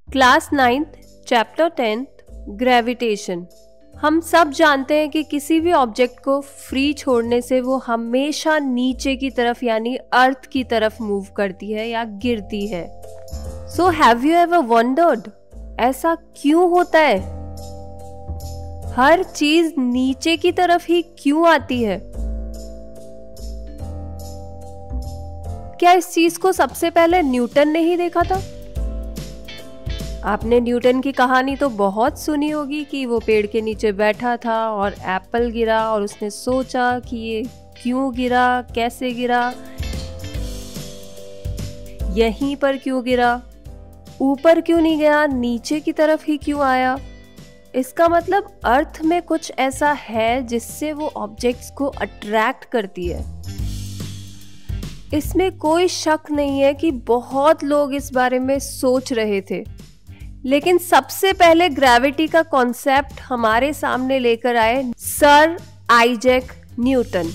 Class 9th chapter 10th gravitation. हम सब जानते हैं कि किसी भी ऑब्जेक्ट को फ्री छोड़ने से वो हमेशा नीचे की तरफ यानी अर्थ की तरफ मूव करती है या गिरती है। So have you ever wondered ऐसा क्यों होता है? हर चीज नीचे की तरफ ही क्यों आती है? क्या इस चीज को सबसे पहले न्यूटन ने ही देखा था? आपने न्यूटन की कहानी तो बहुत सुनी होगी कि वो पेड़ के नीचे बैठा था और एप्पल गिरा और उसने सोचा कि ये क्यों गिरा, कैसे गिरा, यहीं पर क्यों गिरा, ऊपर क्यों नहीं गया, नीचे की तरफ ही क्यों आया। इसका मतलब अर्थ में कुछ ऐसा है जिससे वो ऑब्जेक्ट्स को अट्रैक्ट करती है। इसमें कोई शक नहीं है कि बहुत लोग इस बारे में सोच रहे थे, लेकिन सबसे पहले ग्रेविटी का कॉन्सेप्ट हमारे सामने लेकर आए sir Isaac Newton.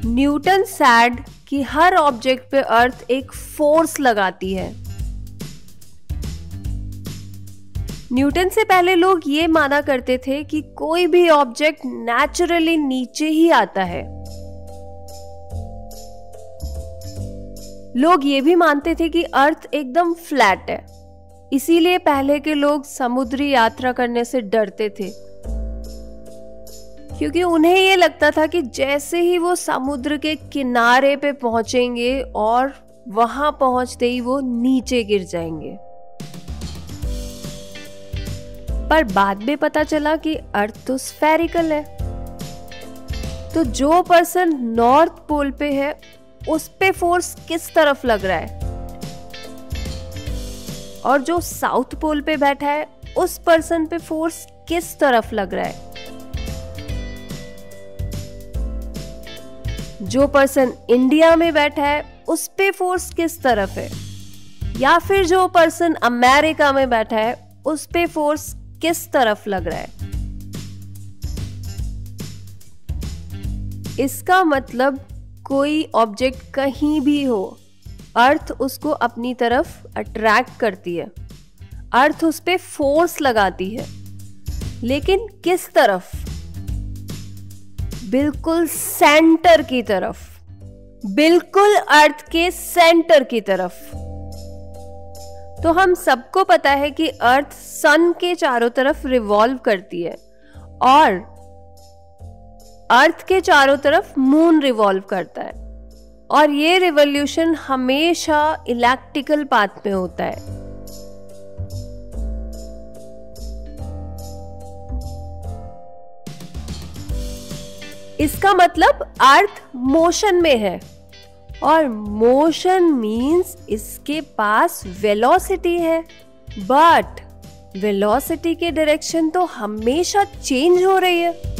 Newton sad कि हर ऑब्जेक्ट पे अर्थ एक फोर्स लगाती है। न्यूटन से पहले लोग ये माना करते थे कि कोई भी ऑब्जेक्ट नेचुरली नीचे ही आता है। लोग ये भी मानते थे कि अर्थ एकदम फ्लैट है, इसीलिए पहले के लोग समुद्री यात्रा करने से डरते थे, क्योंकि उन्हें ये लगता था कि जैसे ही वो समुद्र के किनारे पे पहुंचेंगे और वहां पहुंचते ही वो नीचे गिर जाएंगे। पर बाद में पता चला कि अर्थ तो स्फेरिकल है, तो जो पर्सन नॉर्थ पोल पे है उस पे फोर्स किस तरफ लग रहा है, और जो साउथ पोल पे बैठा है उस पर्सन पे फोर्स किस तरफ लग रहा है। जो पर्सन इंडिया में बैठा है उस पे फोर्स किस तरफ है, या फिर जो पर्सन अमेरिका में बैठा है उस पे फोर्स किस तरफ लग रहा है। इसका मतलब कोई ऑब्जेक्ट कहीं भी हो, अर्थ उसको अपनी तरफ अट्रैक्ट करती है, अर्थ उस पे फोर्स लगाती है, लेकिन किस तरफ? बिल्कुल सेंटर की तरफ, बिल्कुल अर्थ के सेंटर की तरफ। तो हम सबको पता है कि अर्थ सन के चारों तरफ रिवॉल्व करती है और अर्थ के चारों तरफ मून रिवॉल्व करता है, और ये रिवॉल्यूशन हमेशा इलेक्ट्रिकल पाथ में होता है। इसका मतलब अर्थ मोशन में है, और मोशन मींस इसके पास वेलोसिटी है, बट वेलोसिटी के डायरेक्शन तो हमेशा चेंज हो रही है।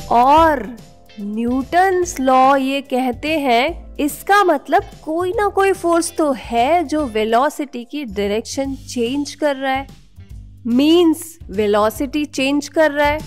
और न्यूटन्स लॉ ये कहते हैं इसका मतलब कोई ना कोई फोर्स तो है जो वेलोसिटी की डायरेक्शन चेंज कर रहा है, मींस वेलोसिटी चेंज कर रहा है।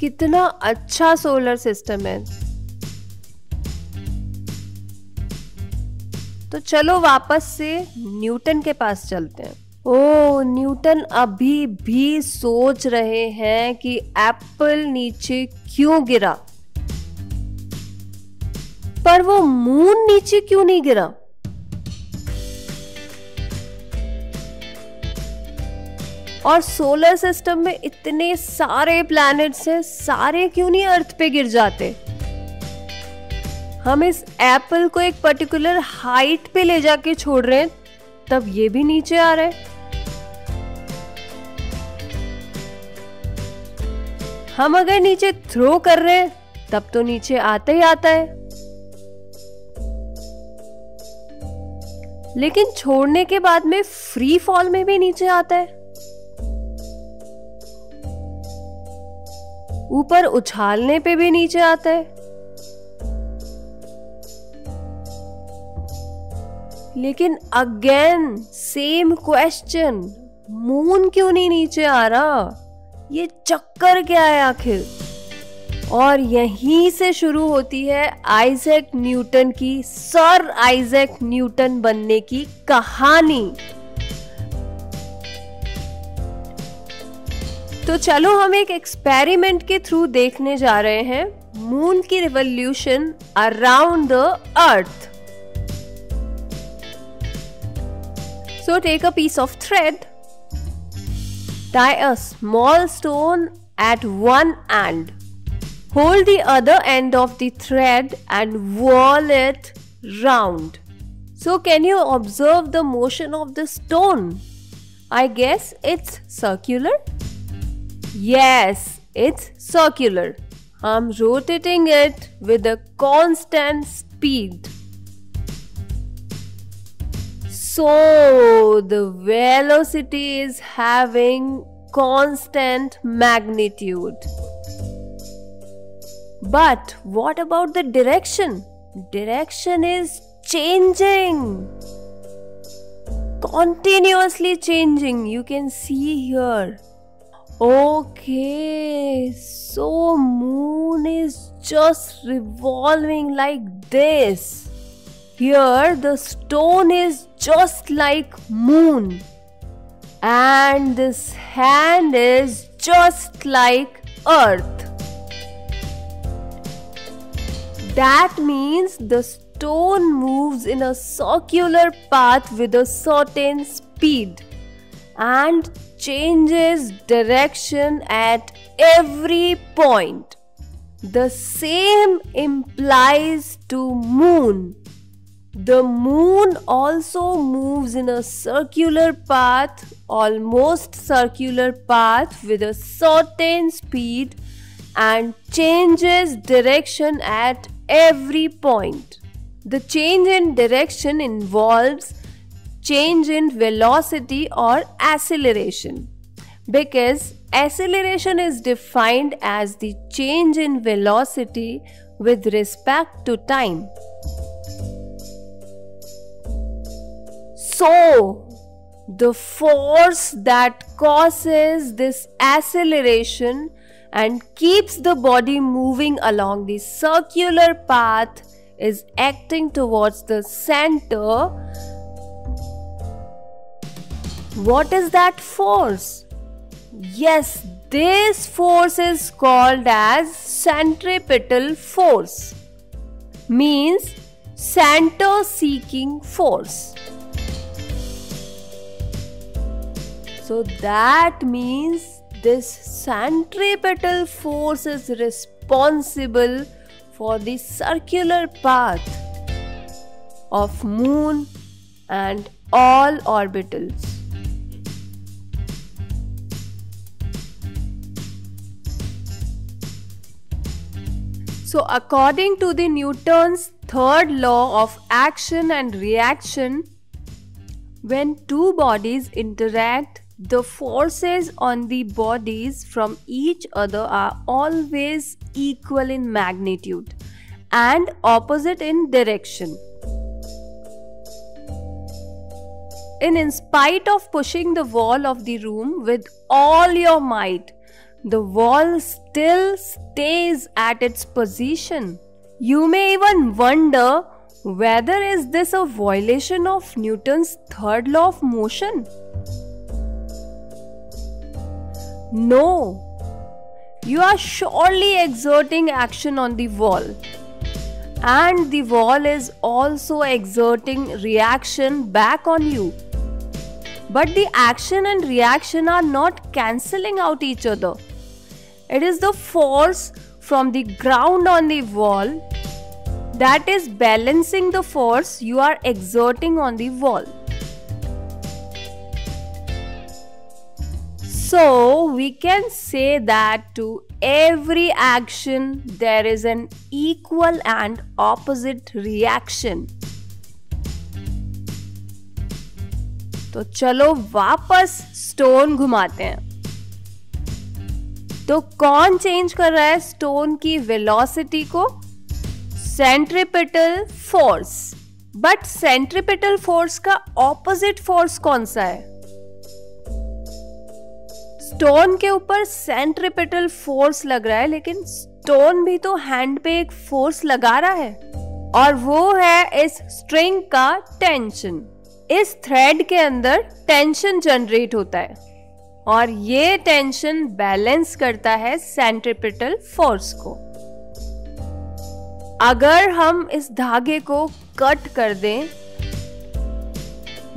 कितना अच्छा सोलर सिस्टम है। तो चलो वापस से न्यूटन के पास चलते हैं। न्यूटन अभी भी सोच रहे हैं कि एप्पल नीचे क्यों गिरा, पर वो मून नीचे क्यों नहीं गिरा? और सोलर सिस्टम में इतने सारे प्लैनेट्स हैं, सारे क्यों नहीं अर्थ पे गिर जाते? हम इस एप्पल को एक पर्टिकुलर हाइट पे ले जाके छोड़ रहे हैं, तब ये भी नीचे आ रहा है। हम अगर नीचे थ्रो कर रहे हैं तब तो नीचे आता ही आता है, लेकिन छोड़ने के बाद में फ्री फॉल में भी नीचे आता है। ऊपर उछालने पे भी नीचे आता है। लेकिन अगेन सेम क्वेश्चन, मून क्यों नहीं नीचे आ रहा? ये चक्कर क्या है आखिर? और यहीं से शुरू होती है आइजैक न्यूटन की, सर आइजैक न्यूटन बनने की कहानी। तो चलो हम एक एक्सपेरिमेंट के थ्रू देखने जा रहे हैं मून की revolution around the earth. So take a piece of thread, tie a small stone at one end, hold the other end of the thread and whirl it round. So can you observe the motion of the stone? I guess it's circular. Yes, it's circular. I'm rotating it with a constant speed. So the velocity is having constant magnitude. But what about the direction? Direction is changing. Continuously changing. You can see here. Okay, so moon is just revolving like this. Here the stone is just like moon and this hand is just like earth. That means the stone moves in a circular path with a certain speed and changes direction at every point. The same implies to moon. The moon also moves in a circular path, almost circular path with a certain speed and changes direction at every point. The change in direction involves change in velocity or acceleration, because acceleration is defined as the change in velocity with respect to time. So, the force that causes this acceleration and keeps the body moving along the circular path is acting towards the center. What is that force? Yes, this force is called as centripetal force, means center-seeking force. So that means this centripetal force is responsible for the circular path of moon and all orbitals. So according to the Newton's third law of action and reaction, when two bodies interact, the forces on the bodies from each other are always equal in magnitude and opposite in direction. In spite of pushing the wall of the room with all your might, the wall still stays at its position. You may even wonder whether is this a violation of Newton's third law of motion? No, you are surely exerting action on the wall, and the wall is also exerting reaction back on you. But the action and reaction are not cancelling out each other. It is the force from the ground on the wall that is balancing the force you are exerting on the wall. So we can say that to every action there is an equal and opposite reaction. तो चलो वापस stone घुमाते हैं। तो कौन change कर रहा है स्टोन की वेलोसिटी को? Centripetal force. But centripetal force का ऑपोजिट फोर्स कौन सा है? स्टोन के ऊपर सेंट्रीपिटल फोर्स लग रहा है, लेकिन स्टोन भी तो हैंड पे एक फोर्स लगा रहा है, और वो है इस स्ट्रिंग का टेंशन। इस थ्रेड के अंदर टेंशन जनरेट होता है, और ये टेंशन बैलेंस करता है सेंट्रिपिटल फोर्स को। अगर हम इस धागे को कट कर दें,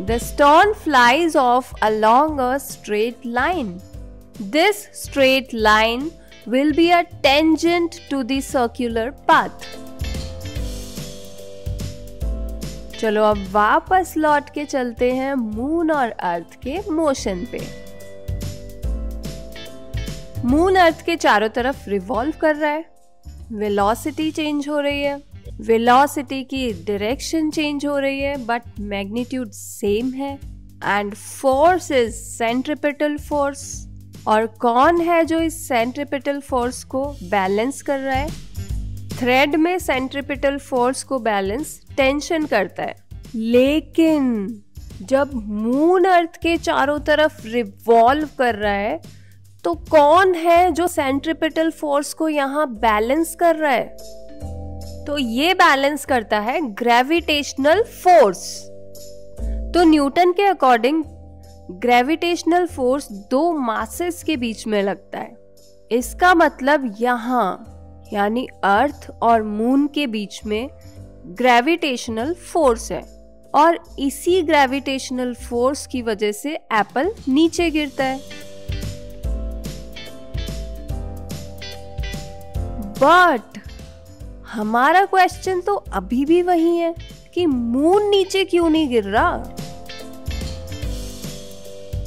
the stone flies off along a straight line. This straight line will be a tangent to the circular path. चलो अब वापस लौट के चलते हैं मून और अर्थ के मोशन पे। मून अर्थ के चारों तरफ रिवॉल्व कर रहा है, वेलोसिटी चेंज हो रही है, वेलोसिटी की डायरेक्शन चेंज हो रही है, बट मैग्नीट्यूड सेम है, and force is centripetal force. और कौन है जो इस सेंट्रिपिटल फोर्स को बैलेंस कर रहा है? थ्रेड में सेंट्रिपिटल फोर्स को बैलेंस टेंशन करता है, लेकिन जब मून अर्थ के चारों तरफ रिवॉल्व कर रहा है तो कौन है जो सेंट्रिपिटल फोर्स को यहाँ बैलेंस कर रहा है? तो ये बैलेंस करता है ग्रेविटेशनल फोर्स। तो न्यूटन के अकॉर्डिंग ग्रेविटेशनल फोर्स दो मासेस के बीच में लगता है। इसका मतलब यहाँ यानी अर्थ और मून के बीच में ग्रेविटेशनल फोर्स है, और इसी ग्रेविटेशनल फोर्स की वजह से एप्पल नीचे गिरता है। बट हमारा क्वेश्चन तो अभी भी वही है कि मून नीचे क्यों नहीं गिर रहा?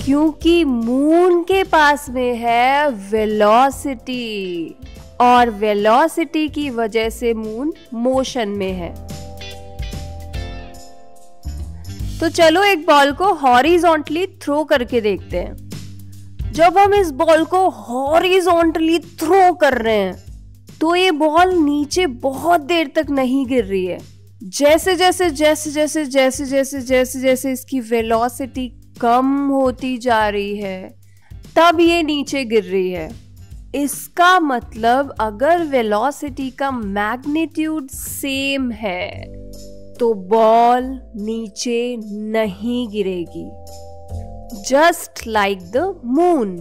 क्योंकि मून के पास में है वेलोसिटी, और वेलोसिटी की वजह से मून मोशन में है। तो चलो एक बॉल को हॉरिजॉन्टली थ्रो करके देखते हैं। जब हम इस बॉल को हॉरिजॉन्टली थ्रो कर रहे हैं तो ये बॉल नीचे बहुत देर तक नहीं गिर रही है। जैसे जैसे जैसे जैसे जैसे जैसे जैसे जैसे इसकी वेलोसिटी कम होती जा रही है, तब ये नीचे गिर रही है। इसका मतलब अगर वेलोसिटी का मैग्नीट्यूड सेम है तो बॉल नीचे नहीं गिरेगी, जस्ट लाइक द मून।